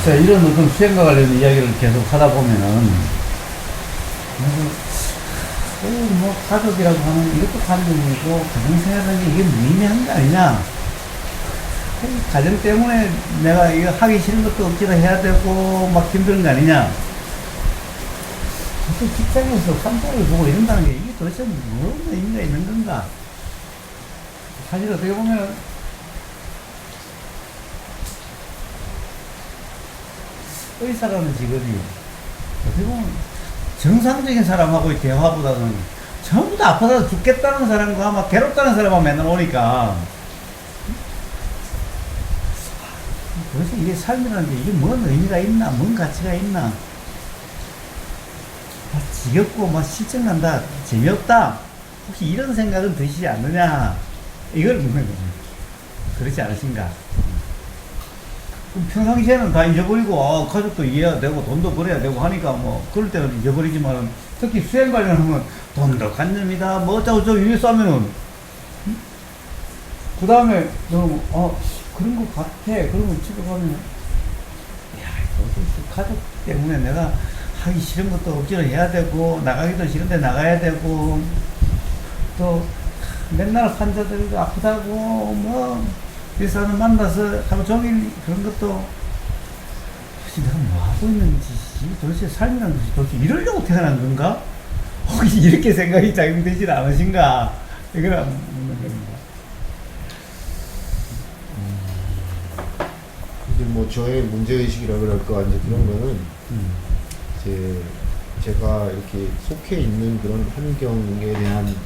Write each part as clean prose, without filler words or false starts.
자, 이런 어떤 수행과 관련 이야기를 계속 하다 보면은, 뭐, 가족이라고 하는 이것도 관념이고, 가정생활하는 게 이게 무의미한 거 아니냐. 가정 때문에 내가 이거 하기 싫은 것도 억지로 해야 되고, 막 힘든 거 아니냐. 그 직장에서 산소를 보고 이런다는 게 이게 도대체 무슨 의미가 있는 건가? 사실 어떻게 보면 의사라는 직업이 어떻게 보면 정상적인 사람하고의 대화보다는 전부 다 아파서 죽겠다는 사람과 막 괴롭다는 사람만 맨날 오니까 도대체 이게 삶이라는 게 이게 뭔 의미가 있나, 뭔 가치가 있나. 지겹고 막 실증난다, 재미없다, 혹시 이런 생각은 드시지 않느냐, 이걸 묻는 거죠. 그렇지 않으신가. 그럼 평상시에는 다 잊어버리고 가족도 이해해야 되고 돈도 벌어야 되고 하니까 뭐 그럴 때는 잊어버리지만, 특히 수행 관련하면 돈도 관념이다 뭐 어쩌고저쩌고 위에서 하면은 그 다음에 너 그런 거 같아 그러면 집에 가면 야 이거 가족 때문에 내가 하기 싫은 것도 억지로 해야 되고, 나가기도 싫은데 나가야 되고, 또 맨날 환자들도 아프다고 뭐 의사는 만나서 하루 종일 그런 것도, 혹시 내가 뭐 하고 있는 짓이 도대체 삶이라는 것이 도대체 이러려고 태어난 건가? 혹시 이렇게 생각이 작용되질 않으신가? 이걸 묻는 겁니다. 이제 뭐 저의 문제의식이라 그럴까, 이제 그런 거는 제가 이렇게 속해 있는 그런 환경에 대한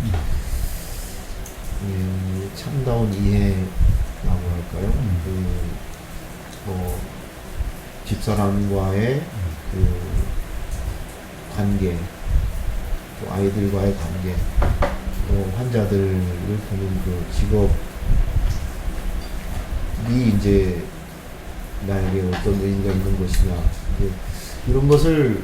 참다운 이해라고 할까요? 집사람과의 그 관계, 또 아이들과의 관계, 또 환자들을 보는 그 직업이 이제 나에게 어떤 의미가 있는 것이냐, 이런 것을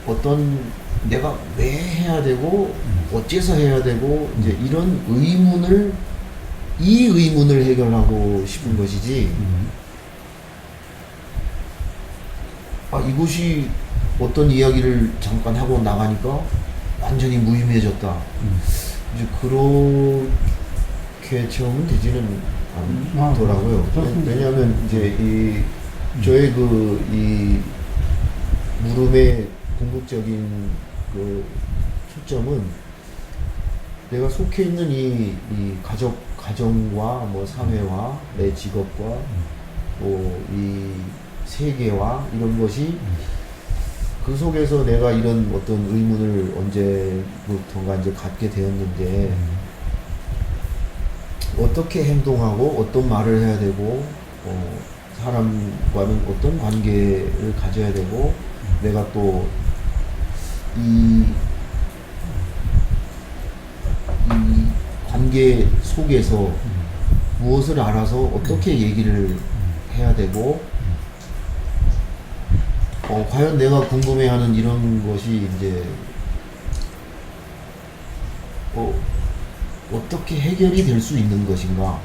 어떤 내가 왜 해야 되고 어째서 해야 되고 이제 이런 이 의문을 해결하고 싶은 것이지, 이곳이 어떤 이야기를 잠깐 하고 나가니까 완전히 무의미해졌다, 이제 그렇게 체험은 되지는 않더라고요. 왜냐하면 이제 저의 이 물음의 궁극적인 그 초점은 내가 속해 있는 이 가정과 뭐 사회와 내 직업과 또 이 세계와 이런 것이 그 속에서 내가 이런 어떤 의문을 언제부턴가 이제 갖게 되었는데, 어떻게 행동하고 어떤 말을 해야 되고 사람과는 어떤 관계를 가져야 되고, 내가 또 이 관계 속에서 무엇을 알아서 어떻게 얘기를 해야 되고, 과연 내가 궁금해하는 이런 것이 이제 어떻게 해결이 될 수 있는 것인가,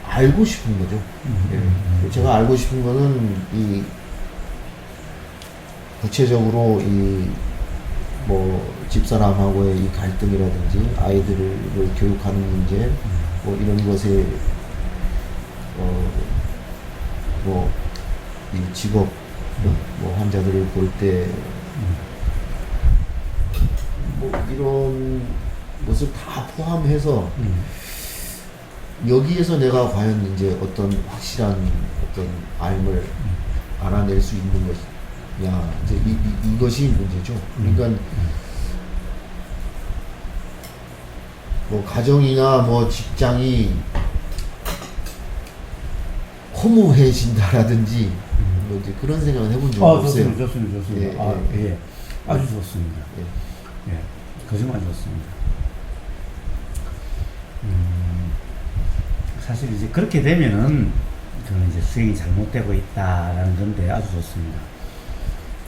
알고 싶은 거죠. 제가 알고 싶은 거는 구체적으로 뭐 집사람하고의 이 갈등이라든지 아이들을 교육하는 문제, 뭐 이런 것에 뭐 이 직업, 뭐 환자들을 볼 때 뭐 이런 것을 다 포함해서 여기에서 내가 과연 이제 어떤 확실한 어떤 알을 알아낼 수 있는 것이냐, 이제 이것이 문제죠. 그러니까 뭐 가정이나 뭐 직장이 허무해진다라든지 뭐 이제 그런 생각은 해본 적 없어요. 좋습니다. 예. 아주 좋습니다. 예. 거짓말 좋습니다. 사실 이제 그렇게 되면은 그건 이제 수행이 잘못되고 있다라는 건데 아주 좋습니다.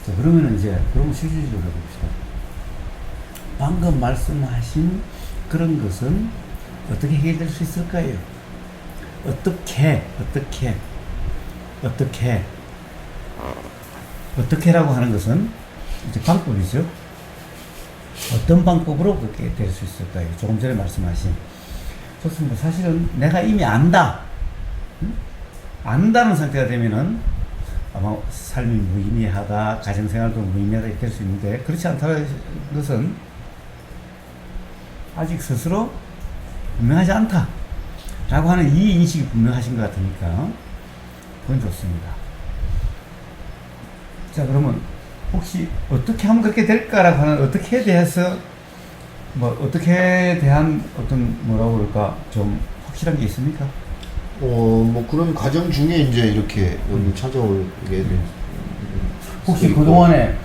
자, 그러면은 그럼 실질적으로 해봅시다. 방금 말씀하신 그런 것은 어떻게 해결될 수 있을까요? 어떻게라고 하는 것은 이제 방법이죠. 어떤 방법으로 그렇게 될 수 있을까요? 조금 전에 말씀하신. 좋습니다. 사실은 내가 이미 안다. 안다는 상태가 되면은 아마 삶이 무의미하다, 가정생활도 무의미하다 될 수 있는데, 그렇지 않다는 것은 아직 스스로 분명하지 않다 라고 하는 이 인식이 분명하신 것 같으니까 그건 좋습니다. 자, 그러면 혹시 어떻게 하면 그렇게 될까라고 하는, 어떻게에 대해서 어떻게 대한 어떤 뭐라고 그럴까 좀 확실한 게 있습니까? 뭐 그런 과정 중에 이제 이렇게 여기 찾아오게 된. 혹시 그동안에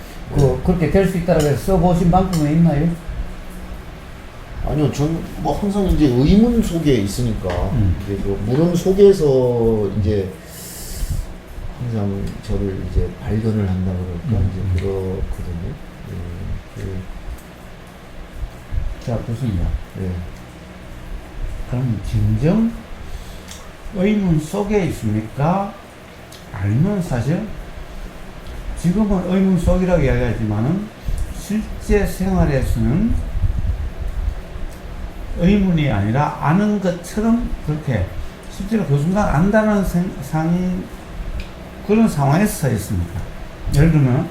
그렇게 될 수 있다고 해서 써보신 방법은 있나요? 아니요, 전 뭐 항상 이제 의문 속에 있으니까 이제 그 물음 속에서 이제 항상 저를 이제 발견을 한다 그럴까 이제 그렇거든요. 자, 좋습니다. 네. 그럼 진정 의문 속에 있습니까? 아니면 사실 지금은 의문 속이라고 이야기하지만은 실제 생활에서는 의문이 아니라 아는 것처럼 그렇게 실제로 그 순간 안다는 그런 상황에서 서 있습니다. 예를 들면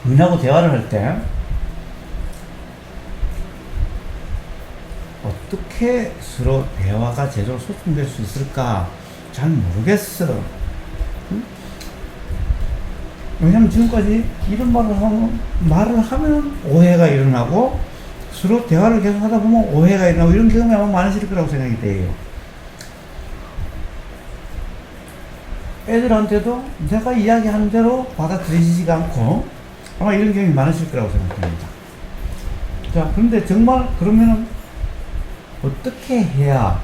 부인하고 대화를 할 때 어떻게 서로 대화가 제대로 소통될 수 있을까 잘 모르겠어. 응? 왜냐면 지금까지 이런 말을 하면 오해가 일어나고 서로 대화를 계속 하다 보면 오해가 일어나고 이런 경험이 아마 많으실 거라고 생각이 돼요. 애들한테도 내가 이야기하는 대로 받아들이지가 않고 아마 이런 경험이 많으실 거라고 생각합니다. 자, 그런데 정말 그러면은 어떻게 해야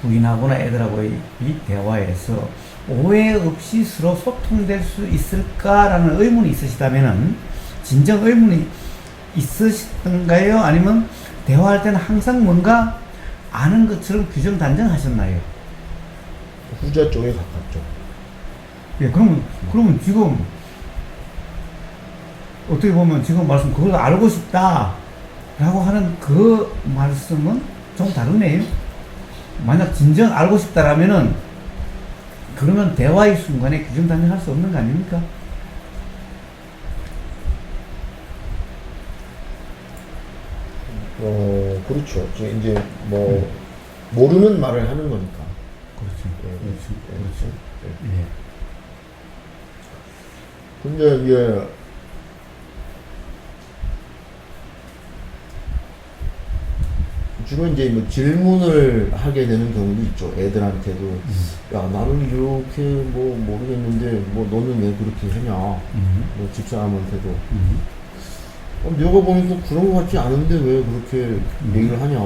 부인하거나 애들하고의 이 대화에서 오해 없이 서로 소통될 수 있을까라는 의문이 있으시다면은 진정 의문이 있으시던가요? 아니면 대화할 때는 항상 뭔가 아는 것처럼 규정 단정하셨나요? 후자 쪽에 가깝죠. 예, 그러면 지금 어떻게 보면 지금 말씀 그걸 알고 싶다 라고 하는 그 말씀은 좀 다르네요. 만약 진정 알고 싶다라면은 그러면 대화의 순간에 규정 단정할 수 없는 거 아닙니까? 그렇죠. 이제 뭐 모르는 말을 하는 거니까. 그렇죠. 그렇죠. 예. 근데 이제 주로 이제 뭐 질문을 하게 되는 경우도 있죠. 애들한테도 야, 나는 이렇게 뭐 모르겠는데 뭐 너는 왜 그렇게 하냐. 뭐 집사람한테도 내가 보니까 그런 것 같지 않은데 왜 그렇게 얘기를 하냐.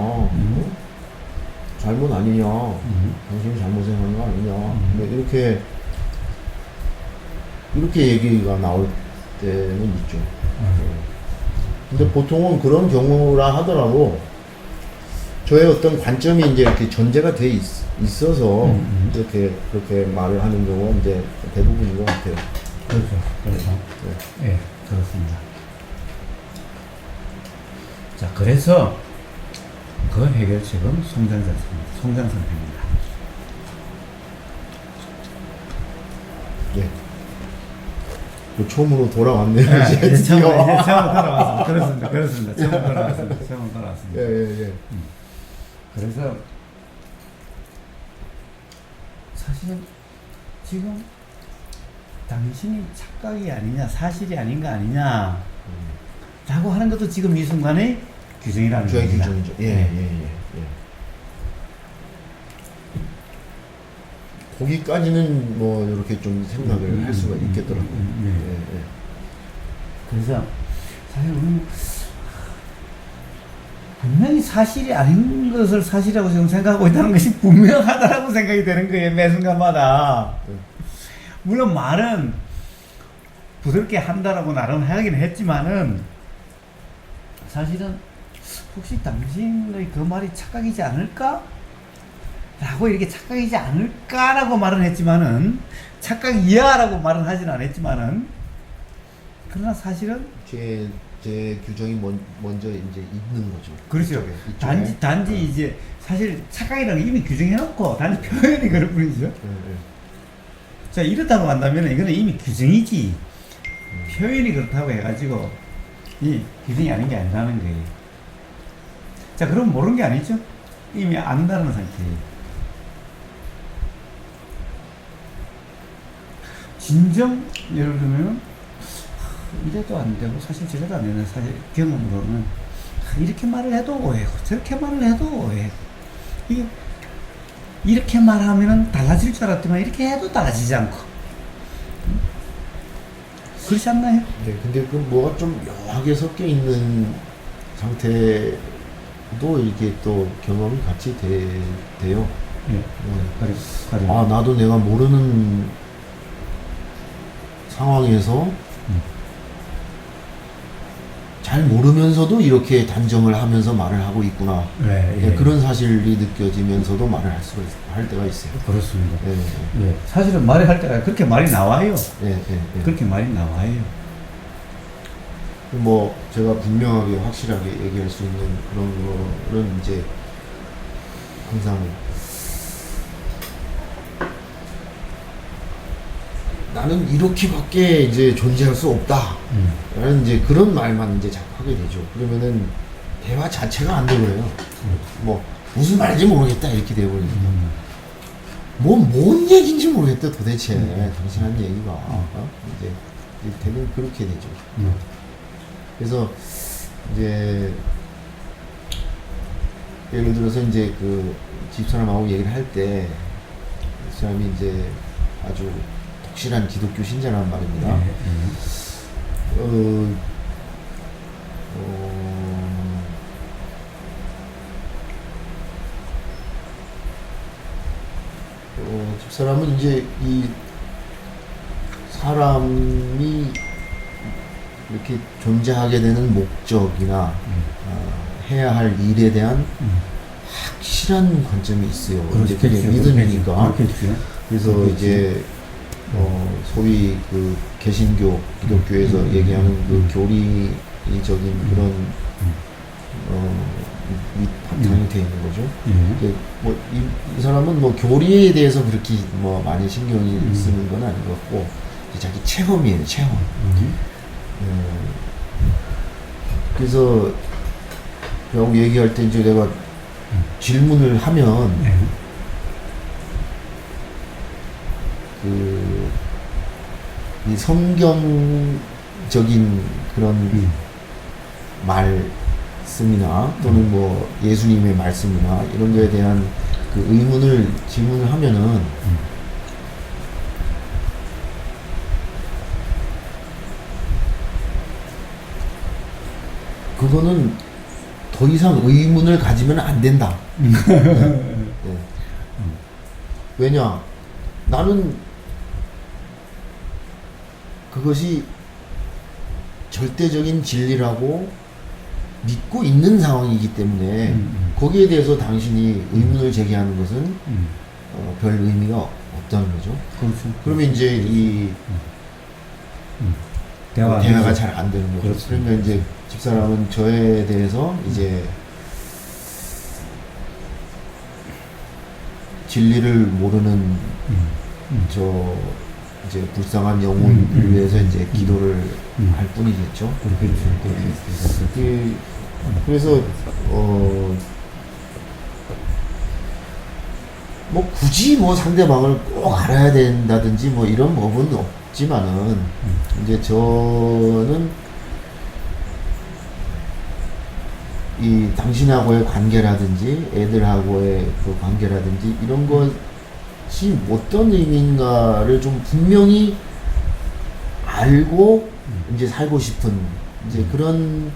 잘못 아니냐. 당신이 잘못을 한 거 아니냐. 뭐 이렇게 얘기가 나올 때는 있죠. 근데 보통은 그런 경우라 하더라도 저의 어떤 관점이 이제 이렇게 전제가 돼 있어서 그렇게 말을 하는 경우가 이제 대부분인 것 같아요. 그렇죠. 예, 그렇습니다. 자, 그래서 그 해결책은 송장선생입니다. 예. 처음으로 돌아왔네요. 이제 처음 돌아왔습니다. 그렇습니다. 처음 돌아왔습니다. 예. 그래서 사실은 지금 당신이 착각이 아니냐, 사실이 아닌가 아니냐 라고 하는 것도 지금 이 순간의 규정이라는 저의 겁니다. 규정이죠. 예. 거기까지는 뭐 이렇게 좀 생각을 할 수가 있겠더라고요. 예. 그래서 사실 우리는 분명히 사실이 아닌 것을 사실이라고 지금 생각하고 있다는 것이 분명하다라고 생각이 되는 거예요. 매 순간마다. 물론 말은 부드럽게 한다라고 나름 하긴 했지만은 사실은 혹시 당신의 그 말이 착각이지 않을까? 라고 이렇게 착각이지 않을까라고 말은 했지만은 착각이야라고 말은 하진 않았지만은 그러나 사실은 제 규정이 먼저 이제 있는 거죠. 그렇죠. 이쪽에. 단지 이제 사실 착각이라는 게 이미 규정해놓고 단지 표현이 그럴 뿐이죠. 네. 자, 이렇다고 한다면 이거는 이미 규정이지 표현이 그렇다고 해가지고 이 규정이 아닌 게 아니라는 거예요. 자, 그럼 모르는 게 아니죠. 이미 안다는 상태예요. 진정 예를 들면 이래도 안 되고 사실 저래도 안 되는 사실 경험으로는 이렇게 말을 해도 오해고 저렇게 말을 해도 오해고 이게 이렇게 말하면은 달라질 줄 알았지만 이렇게 해도 달라지지 않고 그렇지 않나요? 네, 근데 그 뭐가 좀 묘하게 섞여 있는 상태도 이게 또 경험이 같이 돼요. 예. 아, 나도 내가 모르는 상황에서 잘 모르면서도 이렇게 단정을 하면서 말을 하고 있구나. 네, 그런 사실이 느껴지면서도 말을 할 때가 있어요. 그렇습니다. 네, 예. 사실은 말을 할 때가 그렇게 말이 나와요. 네. 그렇게 말이 나와요. 뭐 제가 분명하게 확실하게 얘기할 수 있는 그런 거는 이제 항상 나는 이렇게밖에 이제 존재할 수 없다. 라는 이제 그런 말만 이제 자꾸 하게 되죠. 그러면은 대화 자체가 안 되고요. 뭐 무슨 말인지 모르겠다 이렇게 되어버립니다. 뭔 얘기인지 모르겠다 도대체 당신 한 얘기가 이제 대부분 그렇게 되죠. 그래서 이제 예를 들어서 이제 그 집사람하고 얘기를 할 때 그 사람이 이제 아주 독실한 기독교 신자란 말입니다. 집사람은 이제 이 사람이 이렇게 존재하게 되는 목적이나 해야 할 일에 대한 확실한 관점이 있어요. 이제 그게 믿음이니까. 그래서 이제 소위 그 개신교, 기독교에서 얘기하는 그 교리적인 그런 바탕이 되어 있는 거죠. 뭐 이 사람은 뭐 교리에 대해서 그렇게 뭐 많이 신경이 쓰는 건 아닌 것 같고 자기 체험이에요, 체험. 그래서 결국 얘기할 때 이제 내가 질문을 하면 이 성경적인 그런 말씀이나 또는 뭐 예수님의 말씀이나 이런 거에 대한 그 질문을 하면은 그거는 더 이상 의문을 가지면 안 된다. 네. 왜냐? 나는 그것이 절대적인 진리라고 믿고 있는 상황이기 때문에 거기에 대해서 당신이 의문을 제기하는 것은 별 의미가 없다는 거죠. 그렇죠. 그러면 이제 이 대화가 잘 안 되는 거죠. 그렇죠. 그러면 이제 집사람은 저에 대해서 이제 진리를 모르는 저 이제 불쌍한 영혼을 위해서 이제 기도를 할 뿐이겠죠. 그래서 뭐 굳이 뭐 상대방을 꼭 알아야 된다든지 뭐 이런 법은 없지만은 이제 저는 이 당신하고의 관계라든지 애들하고의 그 관계라든지 이런 것이 어떤 의미인가를 좀 분명히 알고 이제 살고 싶은 이제 그런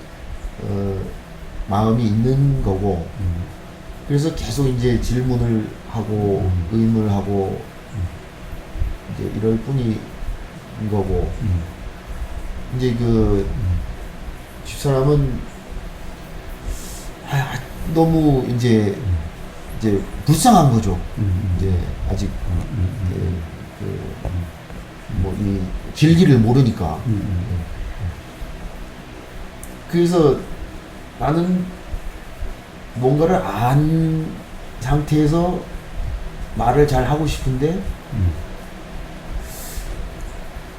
마음이 있는 거고 그래서 계속 이제 질문을 하고 의문을 하고 이제 이럴 뿐인 거고 이제 그 집사람은 너무 이제 이제 불쌍한 거죠. 이제 아직 뭐 이 진리를 모르니까. 그래서 나는 뭔가를 안 상태에서 말을 잘 하고 싶은데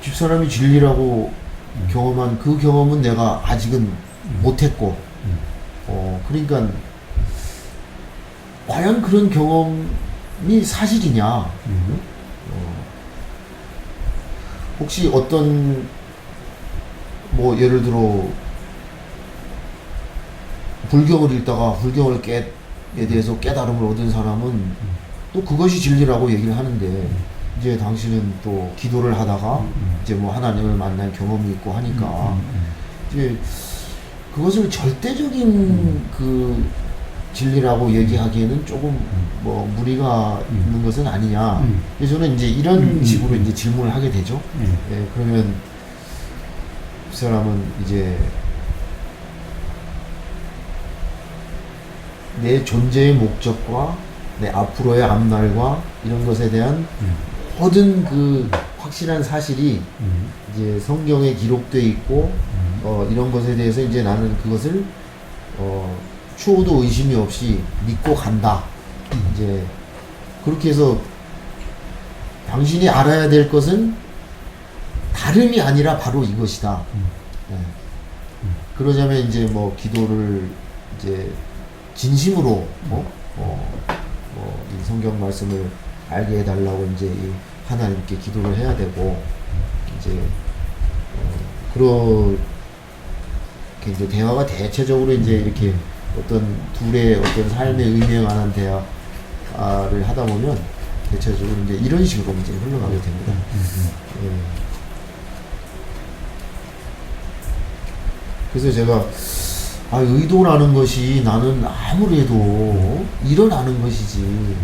집사람이 진리라고 경험한 그 경험은 내가 아직은 못했고, 그러니까 과연 그런 경험이 사실이냐? 혹시 어떤 뭐 예를 들어 불경을 읽다가 불경을 에 대해서 깨달음을 얻은 사람은 또 그것이 진리라고 얘기를 하는데, 이제 당신은 또 기도를 하다가 이제 뭐 하나님을 만난 경험이 있고 하니까 이제 그것을 절대적인 그 진리라고 얘기하기에는 조금 뭐 무리가 있는 것은 아니냐. 그래서 저는 이제 이런 식으로 이제 질문을 하게 되죠. 예, 그러면 그 사람은 이제 내 존재의 목적과 내 앞으로의 앞날과 이런 것에 대한 모든 그 확실한 사실이 이제 성경에 기록되어 있고, 이런 것에 대해서 이제 나는 그것을 추호도 의심이 없이 믿고 간다. 이제 그렇게 해서 당신이 알아야 될 것은 다름이 아니라 바로 이것이다. 네. 그러자면 이제 뭐 기도를 이제 진심으로 이 성경 말씀을 알게 해달라고 이제 이 하나님께 기도를 해야 되고, 이제 그렇게 이제 대화가 대체적으로 이제 이렇게 어떤 둘의 어떤 삶의 의미에 관한 대화를 하다 보면 대체적으로 이제 이런 식으로 이제 흘러가게 됩니다. 예. 그래서 제가 의도라는 것이 나는 아무래도 일어나는 것이지,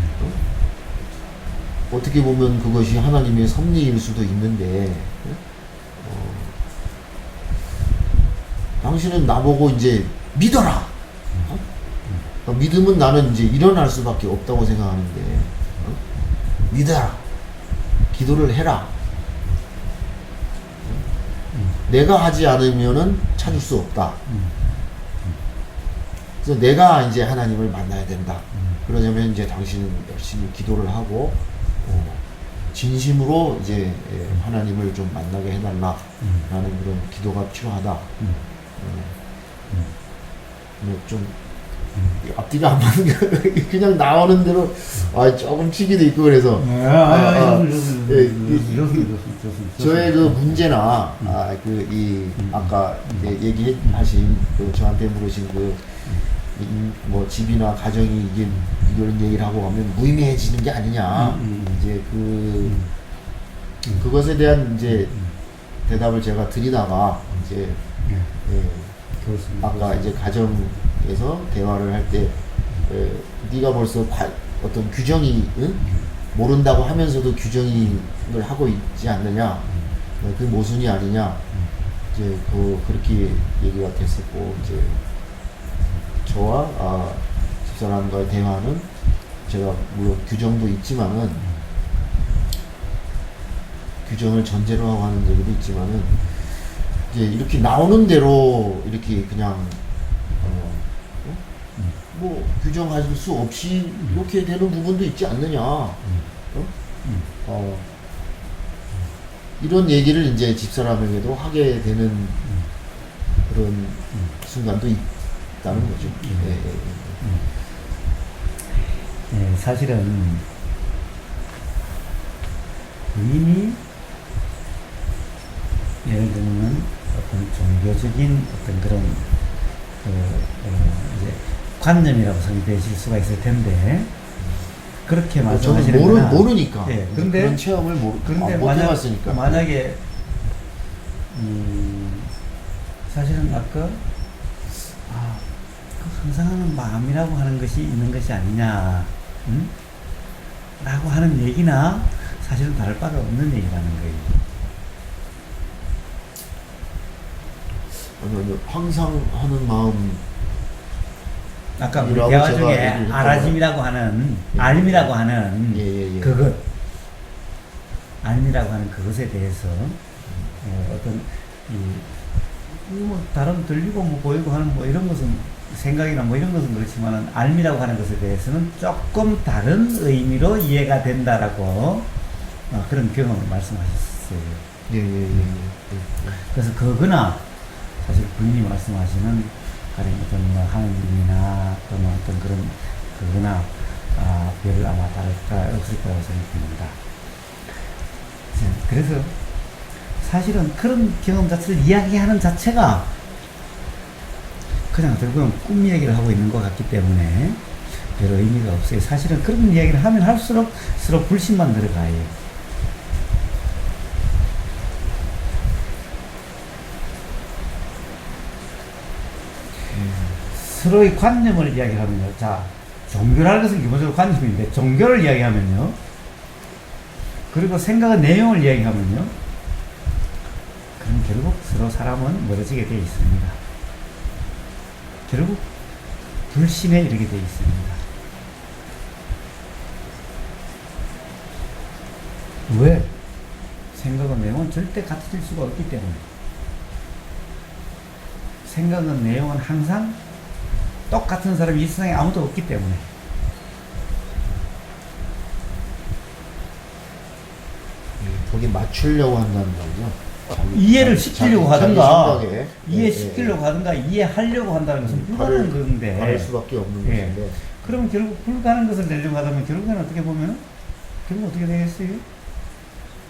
어떻게 보면 그것이 하나님의 섭리일 수도 있는데, 당신은 나보고 이제 믿어라. 믿음은 나는 이제 일어날 수밖에 없다고 생각하는데, 믿어라. 기도를 해라. 내가 하지 않으면은 찾을 수 없다. 그래서 내가 이제 하나님을 만나야 된다. 그러려면 이제 당신은 열심히 기도를 하고, 진심으로 이제 하나님을 좀 만나게 해달라. 라는 그런 기도가 필요하다. 좀 앞뒤가 안 맞는 게 그냥 나오는 대로 조금 치기도 있고 그래서 저의 그 문제나 아까 얘기하신 그 저한테 물으신 그 뭐 집이나 가정이 이게 이런 얘기를 하고 가면 무의미해지는 게 아니냐. 이제 그것에 대한 이제 대답을 제가 드리다가 이제 아까 이제 가정에서 대화를 할 때 네가 벌써 어떤 규정이 모른다고 하면서도 규정을 하고 있지 않느냐, 그 모순이 아니냐, 이제 그렇게 얘기가 됐었고, 이제 저와 집사람과의 대화는 제가 물론 규정도 있지만은 규정을 전제로 하고 하는 얘기도 있지만은 이제 이렇게 나오는 대로 이렇게 그냥 뭐 규정할 수 없이 이렇게 되는 부분도 있지 않느냐. 이런 얘기를 이제 집사람에게도 하게 되는 그런 순간도 있다는 거죠. 네, 사실은 이미 예를 들면 어떤 종교적인 어떤 그런 이제 관념이라고 생각되실 수가 있을 텐데, 그렇게 말씀하시는 모르니까. 예, 근데 그런 체험을 못 해봤으니까. 만약에 사실은 아까 그 항상 하는 마음이라고 하는 것이 있는 것이 아니냐, 라고 하는 얘기나 사실은 다를 바가 없는 얘기라는 거예요. 아니요, 항상 하는 마음, 아까 우리 이라고 대화 제가 중에 얘기를 했던 알아짐이라고 하는, 알림이라고 하는 예. 그것, 알림이라고 하는 그것에 대해서 어떤 뭐 다른 들리고 뭐 보이고 하는 뭐 이런 것은 생각이나 뭐 이런 것은 그렇지만은 알미라고 하는 것에 대해서는 조금 다른 의미로 이해가 된다라고 그런 경험을 말씀하셨어요. 예. 그래서 그거나 사실 부인이 말씀하시는 가령 어떤 뭐 하느님이나 또는 어떤 그런 그거나 별 아마 다를까 없을 거라고 생각합니다. 그래서 사실은 그런 경험 자체를 이야기하는 자체가 그냥 어떻게 보면 꿈 이야기를 하고 있는 것 같기 때문에 별 의미가 없어요. 사실은 그런 이야기를 하면 할수록 서로 불신만 들어가요. 서로의 관념을 이야기하면요. 자, 종교라는 것은 기본적으로 관념인데, 종교를 이야기하면요. 그리고 생각의 내용을 이야기하면요. 그럼 결국 서로 사람은 멀어지게 되어 있습니다. 결국 불신에 이르게 되어 있습니다. 왜? 생각의 내용은 절대 같아질 수가 없기 때문에. 생각의 내용은 항상 똑같은 사람이 이 세상에 아무도 없기 때문에. 거기 맞추려고 한다는 거죠. 이해를 시키려고 하든가, 생각에. 이해시키려고 하든가, 이해하려고 한다는 것은 불가능한 건데. 할 수밖에 없는 것인데. 그러면 결국 불가능한 것을 내려고 하다 보면 결국에는 어떻게 보면, 결국 어떻게 되겠어요?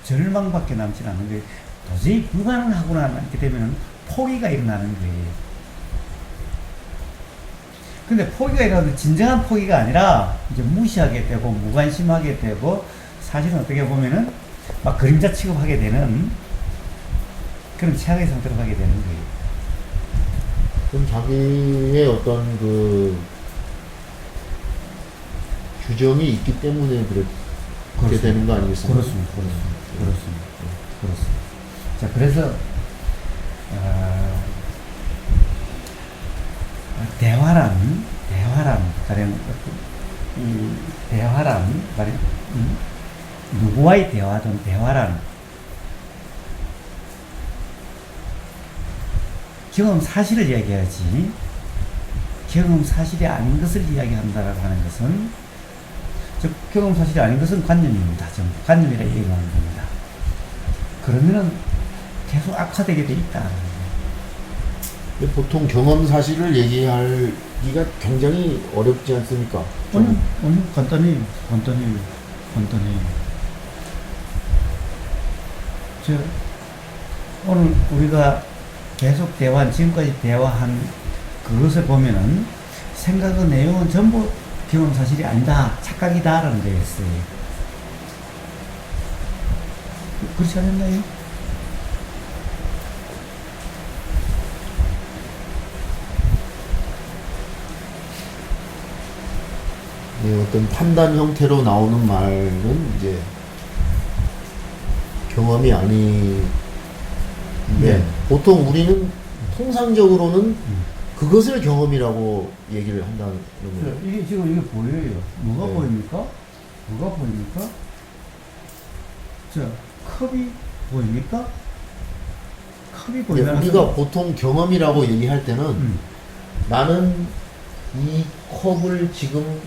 절망밖에 남지 않는 거예요. 도저히 불가능하구나 이렇게 되면 포기가 일어나는 거예요. 근데 포기가 일어나도 진정한 포기가 아니라 이제 무시하게 되고 무관심하게 되고 사실은 어떻게 보면은 막 그림자 취급하게 되는 그런 최악의 상태로 가게 되는 거예요. 그럼 자기의 어떤 그 규정이 있기 때문에 그렇게 되는 거 아니겠습니까? 그렇습니다. 자, 그래서 대화란 가령 이 대화란 가령 누구와의 대화든 대화란 경험 사실을 이야기하지 경험 사실이 아닌 것을 이야기한다라고 하는 것은 즉 경험 사실이 아닌 것은 관념입니다. 전부 관념이라 얘기하는 겁니다. 그러면은 계속 악화되게 돼 있다. 보통 경험 사실을 얘기하기가 굉장히 어렵지 않습니까? 아니, 간단히. 오늘 우리가 계속 지금까지 대화한 그것을 보면은 생각의 내용은 전부 경험 사실이 아니다, 착각이다라는 거였어요. 그렇지 않았나요? 네, 어떤 판단 형태로 나오는 말은 이제 경험이 아닌데 보통 우리는 통상적으로는 그것을 경험이라고 얘기를 한다는 거예요. 이게 지금 이게 보여요. 뭐가 보입니까? 자, 컵이 보입니까? 컵이 보이면 우리가 보통 경험이라고 얘기할 때는 나는 이 컵을 지금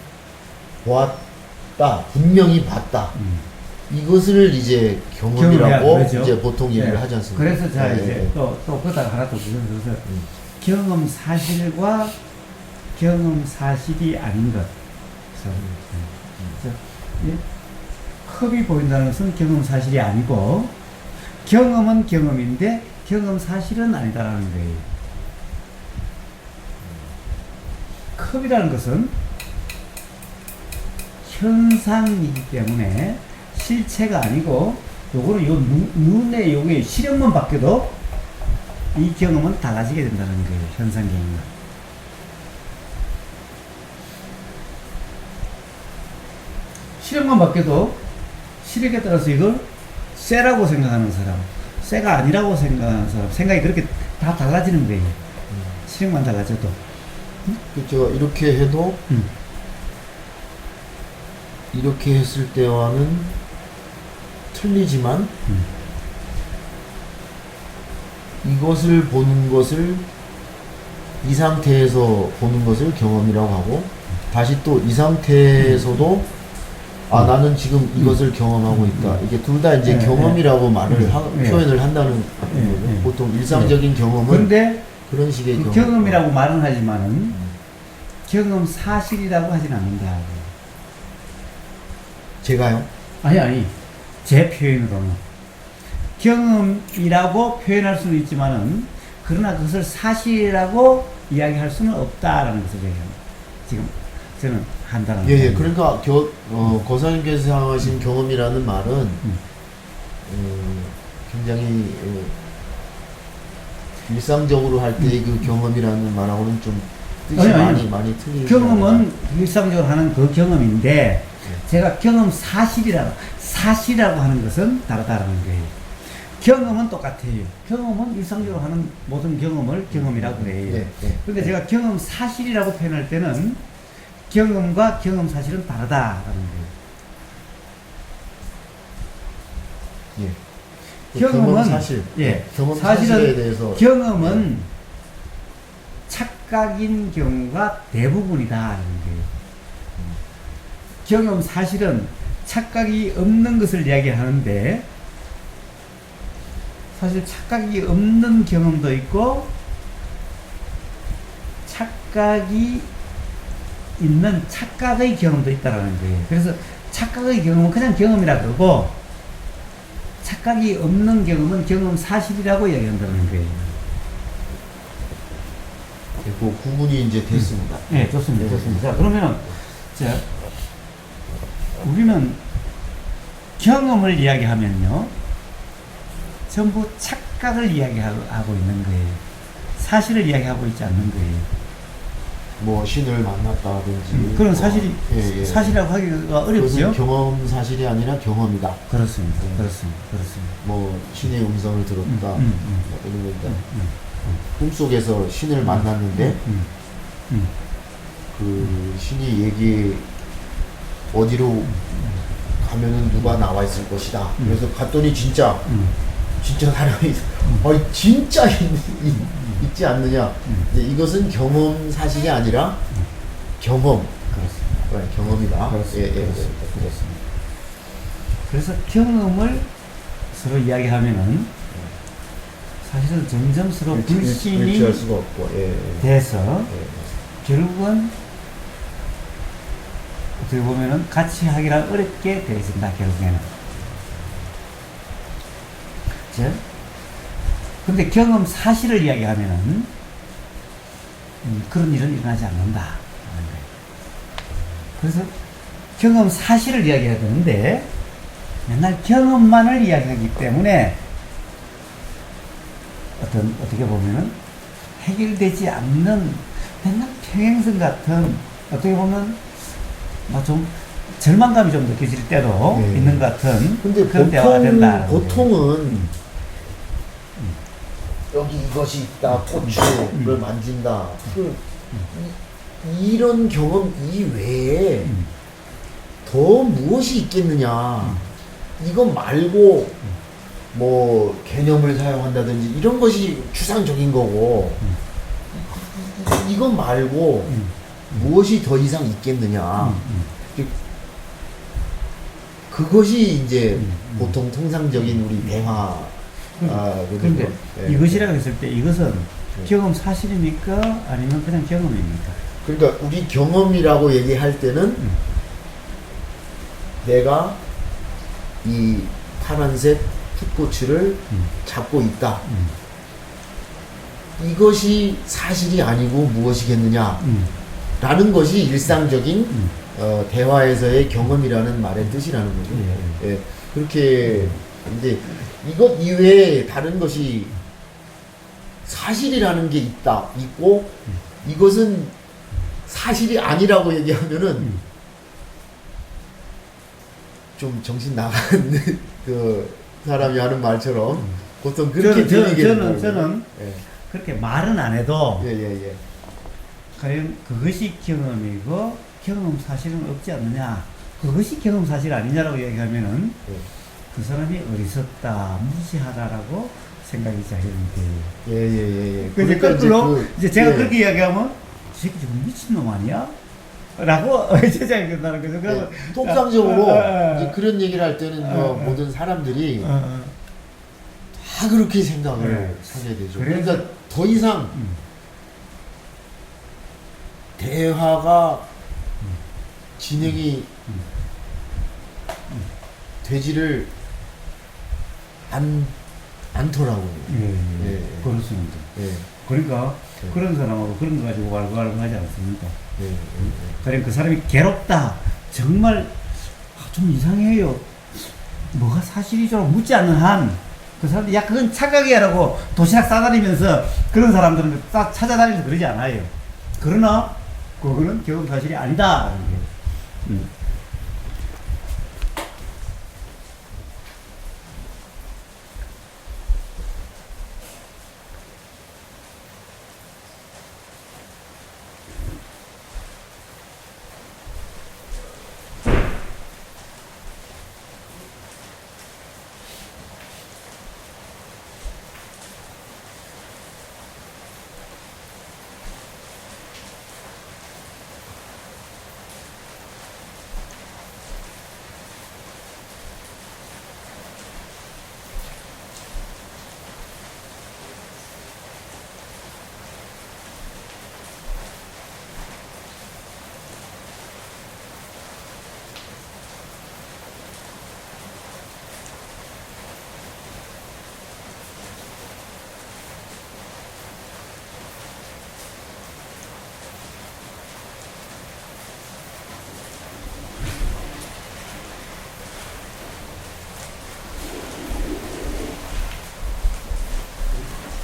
보았다, 분명히 봤다. 이것을 이제 경험이라고 이제 보통 얘기를 하지 않습니까? 그래서 자 이제 또 그러다가 하나 더 붙여서 경험 사실과 경험 사실이 아닌 것. 컵이 보인다는 것은 경험 사실이 아니고 경험은 경험인데 경험 사실은 아니다라는 거예요. 컵이라는 것은 현상이기 때문에 실체가 아니고 요거는 요 눈에 요게 시력만 바뀌어도 이 경험은 달라지게 된다는 거예요. 현상 경험은. 시력만 바뀌어도 시력에 따라서 이걸 쎄라고 생각하는 사람, 쎄가 아니라고 생각하는 사람, 생각이 그렇게 다 달라지는 거예요. 시력만 달라져도. 제가 이렇게 해도 이렇게 했을 때와는 틀리지만 이것을 보는 것을 이 상태에서 보는 것을 경험이라고 하고 다시 또 이 상태에서도 나는 지금 이것을 경험하고 있다. 이게 둘 다 이제 경험이라고 말을 표현을 한다는 거죠. 보통 일상적인 경험은 그런데 그런 식의 그 경험이라고 말은 하지만은 경험 사실이라고 하진 않는다. 제가요? 아니 제 표현으로는 경험이라고 표현할 수는 있지만은 그러나 그것을 사실이라고 이야기할 수는 없다라는 것을 얘기합니다. 지금 저는 한다는 예. 그러니까 거사님께서 하신 경험이라는 말은 굉장히 일상적으로 할 때의 그 경험이라는 말하고는 좀 뜻이 많이 틀리죠. 경험은 일상적으로 하는 그 경험인데 제가 경험 사실이라고 하는 것은 다르다는 거예요. 경험은 똑같아요. 경험은 일상적으로 하는 모든 경험을 경험이라고 그래요. 그런데 제가 경험 사실이라고 표현할 때는 경험과 경험 사실은 다르다라는 거예요. 경험은 사실. 경험 사실에 대해서 경험은 착각인 경우가 대부분이다라는 거예요. 경험 사실은 착각이 없는 것을 이야기하는데 사실 착각이 없는 경험도 있고 착각이 있는 착각의 경험도 있다라는 거예요. 그래서 착각의 경험은 그냥 경험이라 그러고 착각이 없는 경험은 경험 사실이라고 이야기한다는 거예요. 그 구분이 이제 됐습니다. 네, 좋습니다. 자, 그러면은 우리는 경험을 이야기하면요 전부 착각을 이야기하고 있는 거예요. 사실을 이야기하고 있지 않는 거예요. 뭐 신을 만났다든지 그런 사실이 사실이라고 하기가 어렵죠. 경험 사실이 아니라 경험이다. 그렇습니다. 뭐 신의 음성을 들었다. 뭐 이런 겁니다. 꿈속에서 신을 만났는데 그 신이 얘기 어디로 가면은 누가 나와 있을 것이다. 그래서 갔더니 진짜 사람이 진짜 있지 않느냐. 이것은 경험 사실이 아니라 경험. 그렇습니다. 경험이다. 그렇습니다. 그래서 경험을 서로 이야기하면은 사실은 점점 서로 불신이 일치할 수가 없고 돼서 결국은 어떻게 보면은 같이 하기가 어렵게 되어진다 결국에는. 근데 경험 사실을 이야기하면은 그런 일은 일어나지 않는다. 그래서 경험 사실을 이야기해야 되는데 맨날 경험만을 이야기하기 때문에 어떻게 보면은 해결되지 않는 맨날 평행선 같은 어떻게 보면 좀 절망감이 좀 느껴질 때도 있는 것 같은 근데 그런 대화가 된다. 보통은 여기 이것이 있다, 고추를 만진다. 이런 경험 이외에 더 무엇이 있겠느냐. 이것 말고 뭐 개념을 사용한다든지 이런 것이 추상적인 거고 이것 말고 무엇이 더 이상 있겠느냐. 그것이 이제 보통 통상적인 우리 대화. 그런데 이것이라고 했을 때 이것은 경험 사실입니까? 아니면 그냥 경험입니까? 그러니까 우리 경험이라고 얘기할 때는 내가 이 파란색 풋고추를 잡고 있다. 이것이 사실이 아니고 무엇이겠느냐 라는 것이 일상적인 대화에서의 경험이라는 말의 뜻이라는 거죠. 그렇게 근데 이것 이외에 다른 것이 사실이라는 게 있고 이것은 사실이 아니라고 얘기하면은 좀 정신 나간 그 사람이 하는 말처럼 보통 그렇게 들리게 저는 그렇게 말은 안 해도 과연 그것이 경험이고 경험 사실은 없지 않느냐? 그것이 경험 사실 아니냐라고 얘기하면은 예. 그 사람이 어리석다, 무지하다라고 생각이 자연돼. 예. 그러니까 거꾸로 이제 제가 예. 그렇게 이야기하면 이 새끼 좀 미친놈 아니야? 라고 제작이 된다는 거죠. 그러면 예. 통상적으로 아, 이제 그런 얘기를 할 때는 뭐 모든 사람들이 어. 다 그렇게 생각을 네. 하게 되죠. 그래서- 그러니까 더 이상 대화가 진행이 되지를 않더라고요. 예. 그렇습니다. 예. 그러니까 네. 그런 사람하고 그런 거 가지고 왈가왈부 하지 않습니까? 예. 그러니까 그 사람이 괴롭다. 정말 좀 이상해요. 뭐가 사실이죠? 묻지 않는 한 그 사람들이 야 그건 착각이야라고 도시락 싸다니면서 그런 사람들은 딱 찾아다니면서 그러지 않아요. 그러나 그거는 경험 사실이 아니다.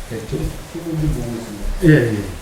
네, 저도 그분 좀 보고 있습니다. 예.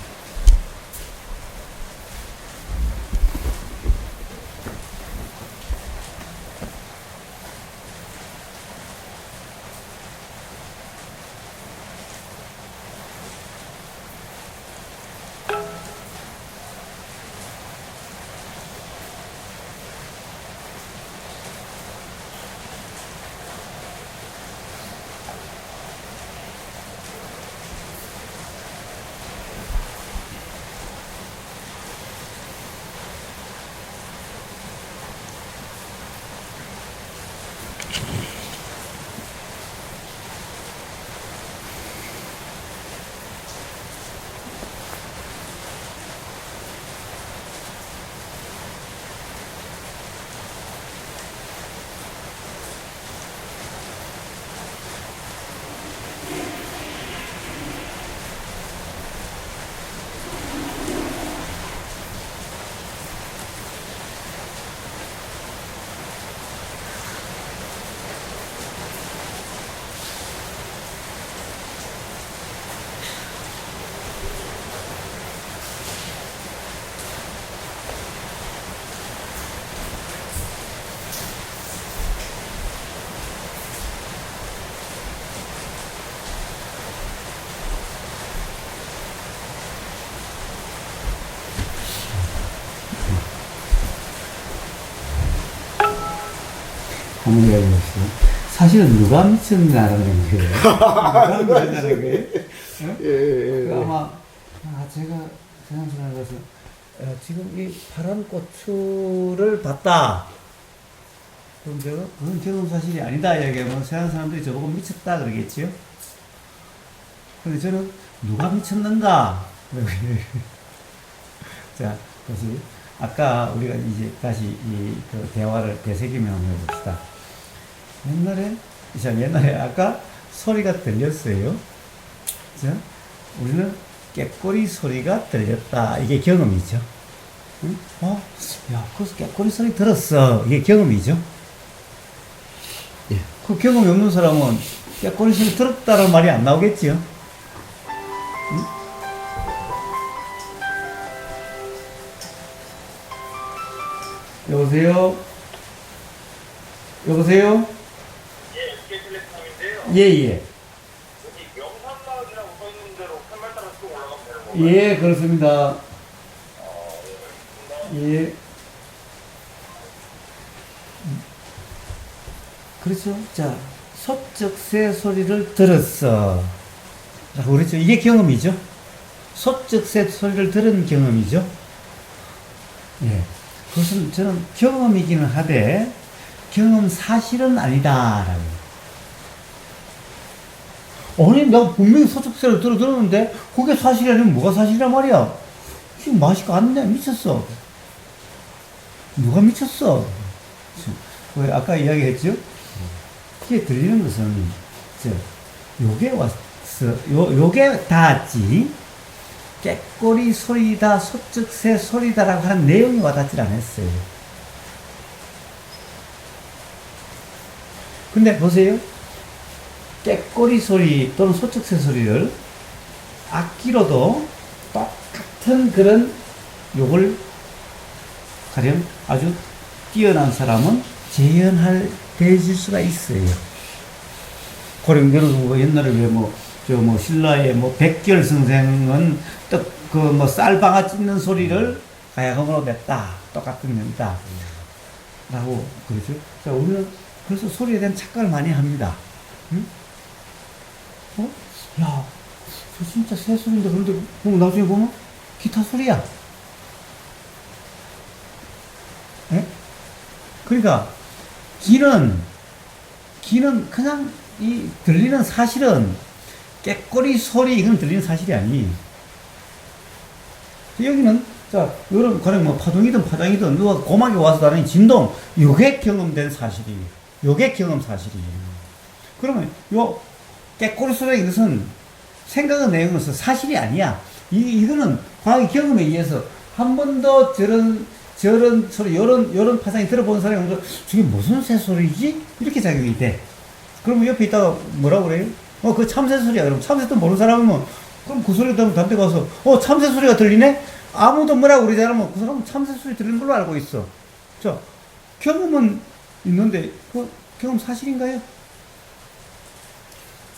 한번 이야기해보시죠. 사실은 누가 미쳤나라는 거예요. 누가 미쳤나는 거예요. 예. 아마 제가 세상사를 가서 지금 이 파란 고추를 봤다. 그럼 제가 그건 경험 사실이 아니다 이야기하면 세상 사람들이 저보고 미쳤다 그러겠지요. 근데 저는 누가 미쳤는가? 자, 다시 아까 우리가 이제 다시 그 대화를 되새기며 한번 해봅시다. 옛날에 아까 소리가 들렸어요. 자, 우리는 깨꼬리 소리가 들렸다. 이게 경험이죠. 응? 야, 그 깨꼬리 소리 들었어. 이게 경험이죠. 예. 그 경험이 없는 사람은 깨꼬리 소리 들었다는 말이 안 나오겠지요. 응? 여보세요? 여보세요? 예, SK 텔레콤인데요. 예. 여기 명산마을이라고 써 있는 대로 팻말 따라 쭉 올라가면 되는 건가요? 예, 그렇습니다. 예. 그렇죠. 자, 소쩍새 소리를 들었어. 라고 그랬죠. 이게 경험이죠. 소쩍새 소리를 들은 경험이죠. 예. 그것은 저는 경험이기는 하되, 경험 사실은 아니다라고. 아니, 내가 분명히 소쩍새를 들었는데, 그게 사실이 아니면 뭐가 사실이란 말이야? 지금 맛이가 안 내. 미쳤어. 누가 미쳤어? 왜 아까 이야기했죠? 이게 들리는 것은, 요게 왔어. 요게 닿았지. 깨꼬리 소리다, 소쩍새 소리다라고 하는 내용이 와닿질 않았어요. 근데 보세요. 깨꼬리 소리 또는 소쩍새 소리를 악기로도 똑같은 그런 욕을 가령 아주 뛰어난 사람은 재현될 수가 있어요. 고령 여러분 옛날에 왜 신라의 백결 선생은 쌀방아 찢는 소리를 가야금으로 냈다. 똑같은 낸다. 라고 그러죠. 자, 우리는 그래서 소리에 대한 착각을 많이 합니다. 응? 야, 저 진짜 새 소리인데, 그런데 나중에 보면 기타 소리야. 예? 그러니까 귀는 그냥 들리는 사실은 깨꼬리 소리 이건 들리는 사실이 아니. 여기는 자 이런 가령 파동이든 파장이든 누가 고막에 와서 나는 진동 요게 경험된 사실이 요게 경험 사실이. 그러면 요 깨꼬리 소리 이것은 생각의 내용으로서 사실이 아니야. 이거는 과학의 경험에 의해서 한 번도 저런 소리, 요런 파장이 들어본 사람이 저게 무슨 새 소리지? 이렇게 작용이 돼. 그러면 옆에 있다가 뭐라고 그래요? 그 참새 소리야. 그럼 참새도 모르는 사람이면, 그럼 그 소리 들으면 단대 가서, 참새 소리가 들리네? 아무도 뭐라고 그러지 않으면 그 사람은 참새 소리 들리는 걸로 알고 있어. 자, 경험은 있는데, 그 경험 사실인가요?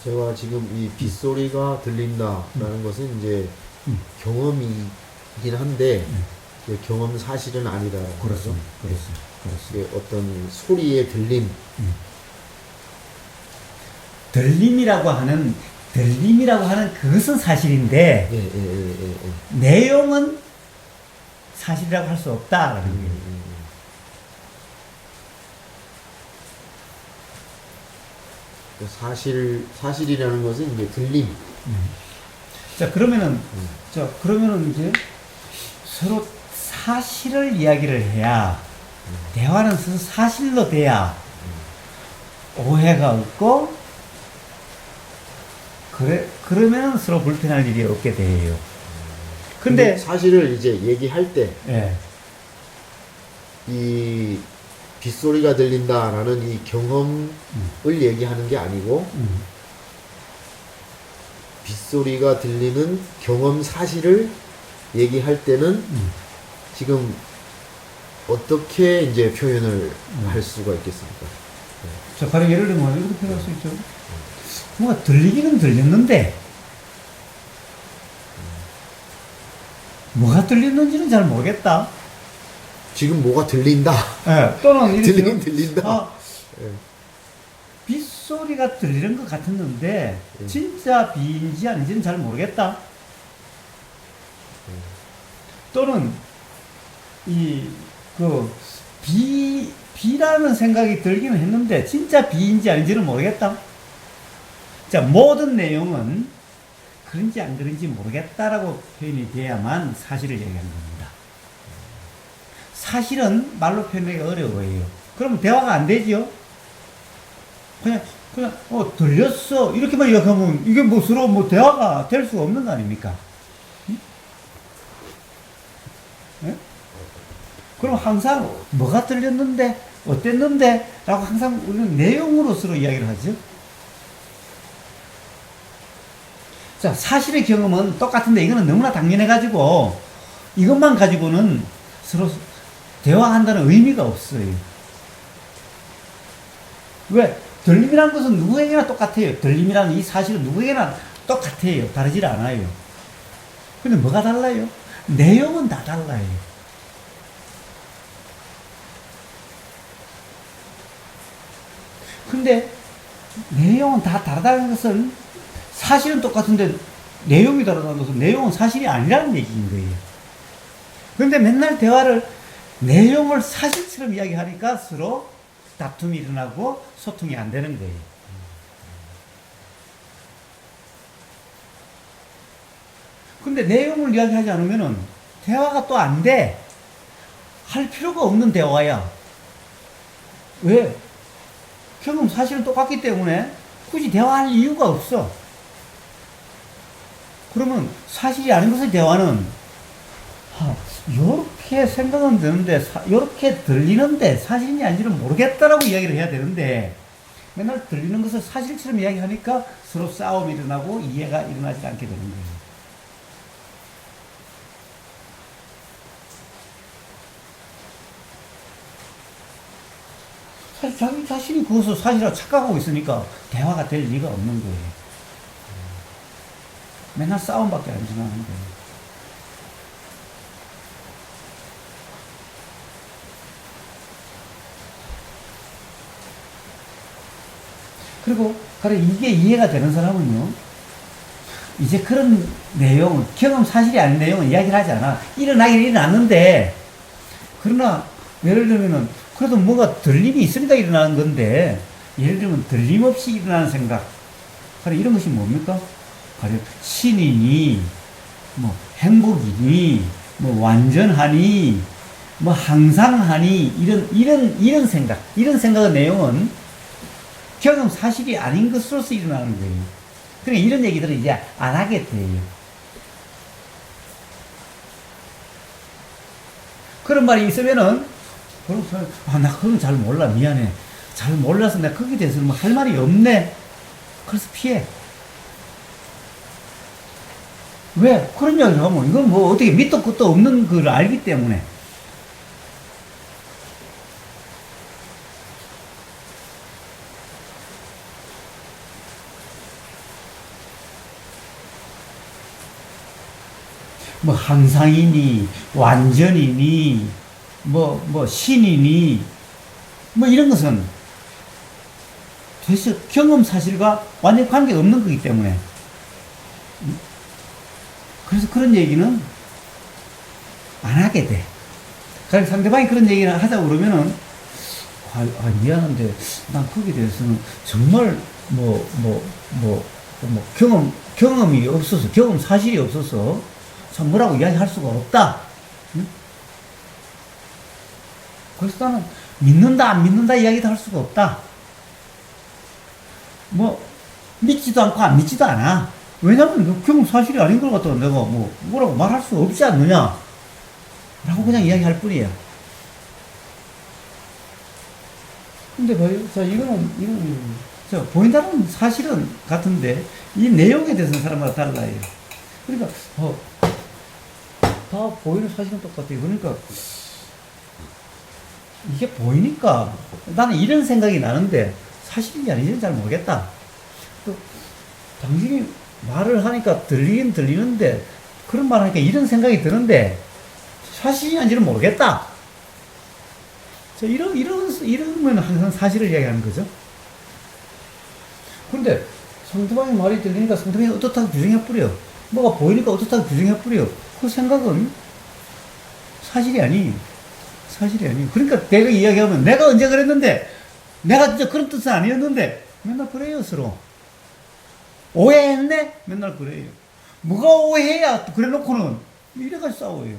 제가 지금 이 빗소리가 들린다라는 것은 이제 경험이긴 한데, 경험 사실은 아니다. 그렇습니다. 이게 어떤 소리의 들림. 들림이라고 하는 그것은 사실인데, 내용은 사실이라고 할 수 없다라는 거예요. 사실이라는 것은 이제 들림. 자, 그러면은 이제 서로 사실을 이야기를 해야, 대화는 서로 사실로 돼야 오해가 없고, 그러면은 서로 불편할 일이 없게 돼요. 근데 사실을 이제 얘기할 때, 이 빗소리가 들린다라는 이 경험을 얘기하는 게 아니고, 빗소리가 들리는 경험 사실을 얘기할 때는 지금 어떻게 이제 표현을 할 수가 있겠습니까? 자, 가령 예를 들면 이렇게 표현할 수 있죠. 뭔가 들리기는 들렸는데, 뭐가 들렸는지는 잘 모르겠다. 지금 뭐가 들린다. 또는 이렇게 들린다. 빗소리가 들리는 것 같았는데, 진짜 비인지 아닌지는 잘 모르겠다. 또는, 비라는 생각이 들기는 했는데, 진짜 비인지 아닌지는 모르겠다. 자, 모든 내용은 그런지 안 그런지 모르겠다라고 표현이 돼야만 사실을 얘기하는 겁니다. 사실은 말로 표현하기 어려워요. 그러면 대화가 안 되지요? 그냥, 들렸어. 이렇게만 이야기하면 이게 서로 대화가 될 수가 없는 거 아닙니까? 응? 네? 그럼 항상 뭐가 들렸는데, 어땠는데, 라고 항상 우리는 내용으로 서로 이야기를 하죠. 자, 사실의 경험은 똑같은데 이거는 너무나 당연해가지고 이것만 가지고는 서로 대화한다는 의미가 없어요. 왜? 들림이라는 것은 누구에게나 똑같아요. 들림이라는 이 사실은 누구에게나 똑같아요. 다르질 않아요. 근데 뭐가 달라요? 내용은 다 달라요. 근데 내용은 다 다르다는 것은 사실은 똑같은데 내용이 다르다는 것은 내용은 사실이 아니라는 얘기인 거예요. 그런데 맨날 대화를 내용을 사실처럼 이야기하니까 서로 다툼이 일어나고 소통이 안 되는 거예요. 근데 내용을 이야기하지 않으면은 대화가 또 안 돼. 할 필요가 없는 대화야. 왜? 경험 사실은 똑같기 때문에 굳이 대화할 이유가 없어. 그러면 사실이 아닌 것의 대화는 요렇게 생각은 드는데 요렇게 들리는데 사실인지 아닌지는 모르겠다라고 이야기를 해야 되는데 맨날 들리는 것을 사실처럼 이야기하니까 서로 싸움이 일어나고 이해가 일어나지 않게 되는 거예요. 사실 자기 자신이 그것을 사실이라고 착각하고 있으니까 대화가 될 리가 없는 거예요. 맨날 싸움밖에 안 일어나는 거예요. 그리고 이게 이해가 되는 사람은요, 이제 그런 내용, 경험 사실이 아닌 내용은 이야기를 하지 않아. 일어나긴 일어났는데, 그러나 예를 들면은 그래도 뭔가 들림이 있으니까 일어나는 건데, 예를 들면 들림 없이 일어나는 생각, 이런 것이 뭡니까? 신이니, 뭐 행복이니, 뭐 완전하니, 뭐 항상 하니, 이런 생각, 이런 생각의 내용은 경험 사실이 아닌 것으로서 일어나는 거예요. 그러니까 이런 얘기들은 이제 안 하게 돼요. 그런 말이 있으면은, 나 그건 잘 몰라. 미안해. 잘 몰라서 내가 거기에 대해서는 뭐 할 말이 없네. 그래서 피해. 왜? 그런 이야기를 하면, 이건 뭐 어떻게 밑도 끝도 없는 걸 알기 때문에. 뭐 항상이니 완전이니 뭐 신이니 뭐 이런 것은 도대체 경험 사실과 완전 관계가 없는 거기 때문에, 그래서 그런 얘기는 안 하게 돼. 그래서 상대방이 그런 얘기를 하자고 그러면은 미안한데 난 거기에 대해서는 정말 경험이 없어서, 경험 사실이 없어서 참 뭐라고 이야기할 수가 없다. 응? 그래서 나는 믿는다 안 믿는다 이야기도 할 수가 없다. 뭐 믿지도 않고 안 믿지도 않아. 왜냐면 경험 사실이 아닌 걸 갖다가 내가 뭐라고 말할 수 없지 않느냐 라고 그냥 이야기할 뿐이야. 근데 봐요. 자, 이거는 자, 보인다는 사실은 같은데 이 내용에 대해서는 사람마다 달라요. 그러니까 다 보이는 사실은 똑같아요. 그러니까 이게 보이니까 나는 이런 생각이 나는데 사실인지 아닌지는 잘 모르겠다. 또 당신이 말을 하니까 들리긴 들리는데, 그런 말 하니까 이런 생각이 드는데 사실이 아닌지는 모르겠다. 이러면 항상 사실을 이야기하는 거죠. 근데 상대방의 말이 들리니까 상대방이 어떻다고 규정해버려. 뭐가 보이니까 어떻다고 규정해버려. 그 생각은 사실이 아니. 그러니까 내가 이야기하면 내가 언제 그랬는데, 내가 진짜 그런 뜻은 아니었는데, 맨날 그래요, 서로. 오해했네? 맨날 그래요. 뭐가 오해야? 그래 놓고는 이래가지고 싸워요.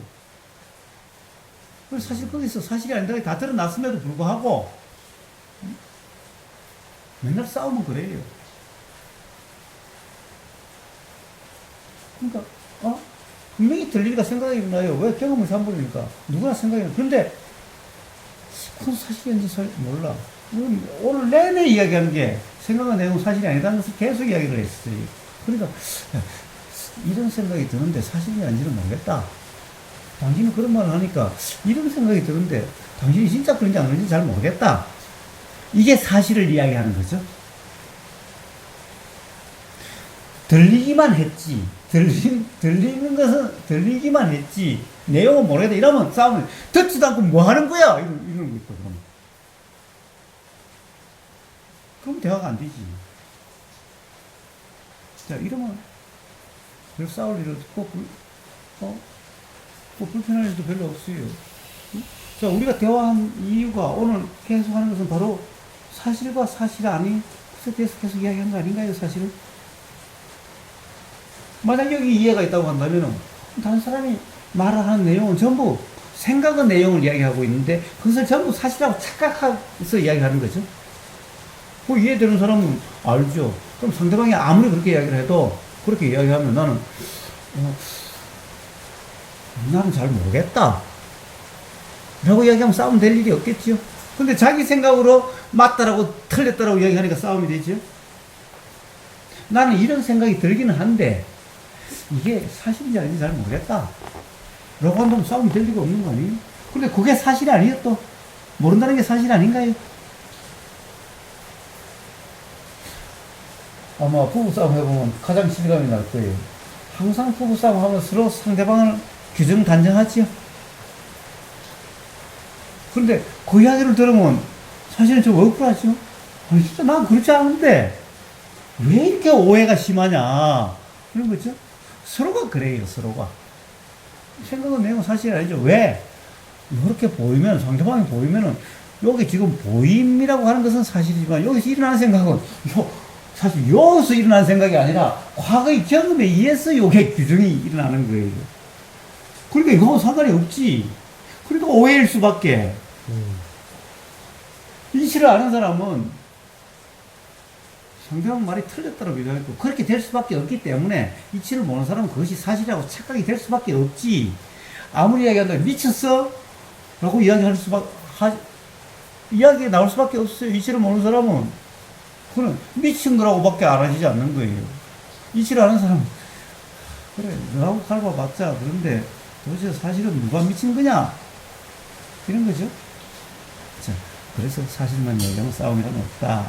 그래서 사실 거기서 사실이 아닌다고 다 드러났음에도 불구하고 맨날 싸우면 그래요. 그러니까 분명히 들리니까 생각이 나요. 왜? 경험을 삼버리니까 누구나 생각이 나요. 그런데 그건 사실인지 몰라. 오늘 내내 이야기하는 게 생각과 내용 사실이 아니다는 것을 계속 이야기를 했어요. 그러니까 이런 생각이 드는데 사실이 아닌지는 모르겠다. 당신은 그런 말을 하니까 이런 생각이 드는데 당신이 진짜 그런지 안 그런지 잘 모르겠다. 이게 사실을 이야기하는 거죠. 들리기만 했지. 들리는 것은 들리기만 했지. 내용은 모르겠다. 이러면 싸우면 듣지도 않고 뭐 하는 거야? 이런 거 있고, 그러면. 그럼 대화가 안 되지. 자, 이러면 별 싸울 일 없고, 뭐 불편할 일도 별로 없어요. 응? 자, 우리가 대화한 이유가 오늘 계속 하는 것은 바로 사실과 사실 아닌 것에 대해서 계속 이야기한 거 아닌가요, 사실은? 만약 여기 이해가 있다고 한다면은, 다른 사람이 말을 하는 내용은 전부 생각의 내용을 이야기하고 있는데, 그것을 전부 사실하고 착각해서 이야기하는 거죠. 그 이해되는 사람은 알죠. 그럼 상대방이 아무리 그렇게 이야기를 해도, 그렇게 이야기하면 나는 잘 모르겠다 라고 이야기하면 싸움 될 일이 없겠죠. 근데 자기 생각으로 맞다라고 틀렸다라고 이야기하니까 싸움이 되죠. 나는 이런 생각이 들기는 한데 이게 사실인지 아닌지 잘 모르겠다 라고 한다면 싸움이 될 리가 없는 거 아니에요? 근데 그게 사실이 아니에요. 또 모른다는 게 사실 아닌가요? 아마 부부싸움 해보면 가장 실감이 날 거예요. 항상 부부싸움 하면 서로 상대방을 규정 단정하지요. 그런데 그 이야기를 들으면 사실은 좀 억울하죠. 아니, 진짜 난 그렇지 않은데 왜 이렇게 오해가 심하냐. 그런 거죠. 서로가 그래요, 서로가. 생각은 내용은 사실이 아니죠. 왜? 이렇게 보이면, 상대방이 보이면은, 여기 지금 보임이라고 하는 것은 사실이지만, 여기서 일어나는 생각은, 사실 여기서 일어나는 생각이 아니라, 과거의 경험에 의해서 요게 규정이 일어나는 거예요. 그러니까 이거하고 상관이 없지. 그러니까 오해일 수밖에. 이치를 아는 사람은 상대방 말이 틀렸다고 믿어있고 그렇게 될 수밖에 없기 때문에 이치를 모르는 사람은 그것이 사실이라고 착각이 될 수밖에 없지. 아무리 이야기한다고 미쳤어? 라고 이야기가 나올 수밖에 없어요. 이치를 모르는 사람은 그는 미친 거라고 밖에 알아지지 않는 거예요. 이치를 아는 사람은 그래 너하고 살아봤자 그런데 도대체 사실은 누가 미친 거냐? 이런 거죠. 자, 그래서 사실만 얘기하면 싸움이란 없다.